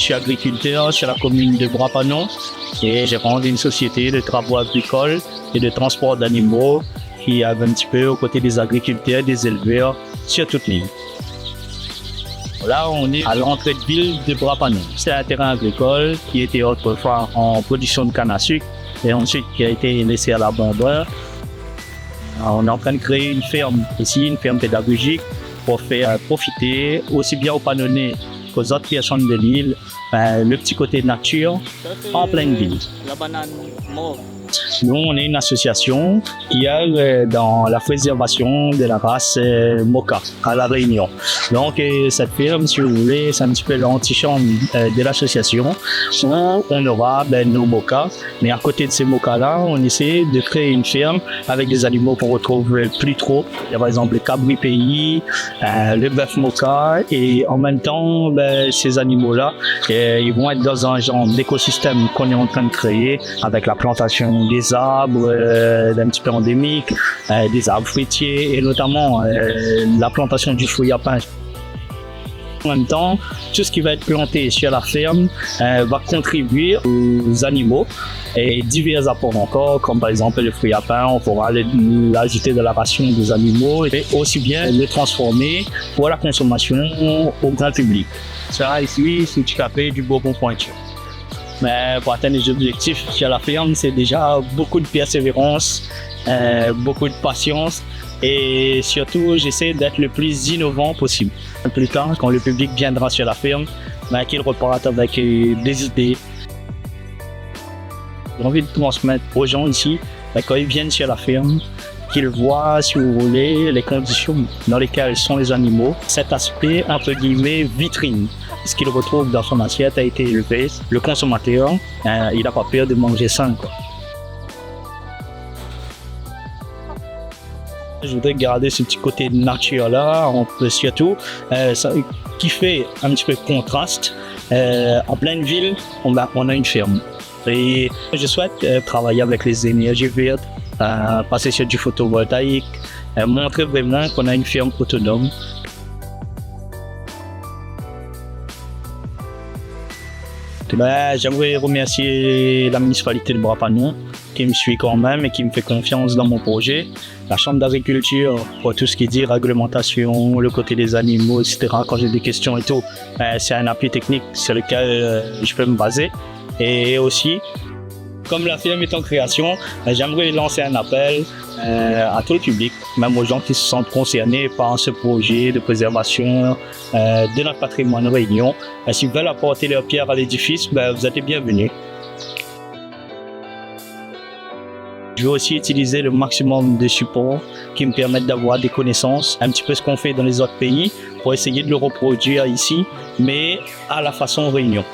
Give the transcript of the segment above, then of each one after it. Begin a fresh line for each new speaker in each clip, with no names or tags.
suis agriculteur sur la commune de Brapanon et j'ai rendu une société de travaux agricoles et de transport d'animaux qui est un petit peu aux côtés des agriculteurs, des éleveurs sur toute l'île. Là, on est à l'entrée de ville de Brapanon. C'est un terrain agricole qui était autrefois en production de canne à sucre et ensuite qui a été laissé à l'abandon. On est en train de créer une ferme ici, une ferme pédagogique pour faire profiter aussi bien aux Panonnais qu'aux autres personnes de l'île le petit côté nature en pleine ville.
La banane mauve.
Nous, on est une association qui œuvre dans la préservation de la race Moka à La Réunion. Donc, cette ferme, si vous voulez, c'est un petit peu l'antichambre de l'association où on aura nos Moka. Mais à côté de ces Mokas-là, on essaie de créer une ferme avec des animaux qu'on retrouve plus trop. Il y a par exemple le cabri pays, le bœuf Moka et en même temps, ces animaux-là, ils vont être dans un genre d'écosystème qu'on est en train de créer avec la plantation des arbres un petit peu endémiques, des arbres fruitiers et notamment la plantation du fruit à pain. En même temps, tout ce qui va être planté sur la ferme va contribuer aux animaux et divers apports encore, comme par exemple le fruit à pain, on pourra l'ajouter dans la ration des animaux et aussi bien le transformer pour la consommation au grand public. Ça ici, c'est du café du Bourbon pointu. Mais pour atteindre les objectifs sur la ferme, c'est déjà beaucoup de persévérance, beaucoup de patience et surtout, j'essaie d'être le plus innovant possible. Plus tard, quand le public viendra sur la ferme, qu'il reparte avec des idées. J'ai envie de transmettre aux gens ici, quand ils viennent sur la ferme, qu'ils voient, si vous voulez, les conditions dans lesquelles sont les animaux. Cet aspect, entre guillemets, vitrine. Ce qu'il retrouve dans son assiette a été élevé. Le consommateur, il n'a pas peur de manger sain, quoi. Je voudrais garder ce petit côté nature-là, surtout, qui fait un petit peu contraste. En pleine ville, on a une ferme. Et je souhaite travailler avec les énergies vertes, passer sur du photovoltaïque, montrer vraiment qu'on a une ferme autonome. J'aimerais remercier la municipalité de Brapanon qui me suit quand même et qui me fait confiance dans mon projet. La chambre d'agriculture pour tout ce qui dit réglementation, le côté des animaux, etc. Quand j'ai des questions et tout, c'est un appui technique sur lequel je peux me baser. Et aussi, comme la ferme est en création, j'aimerais lancer un appel à tout le public, même aux gens qui se sentent concernés par ce projet de préservation de notre patrimoine Réunion. S'ils veulent apporter leur pierre à l'édifice, vous êtes les bienvenus. Je veux aussi utiliser le maximum de supports qui me permettent d'avoir des connaissances, un petit peu ce qu'on fait dans les autres pays, pour essayer de le reproduire ici, mais à la façon Réunion.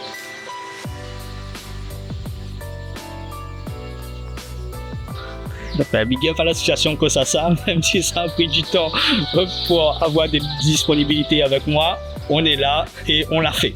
Big up à l'association Kosasa, même si ça a pris du temps pour avoir des disponibilités avec moi, on est là et on l'a fait.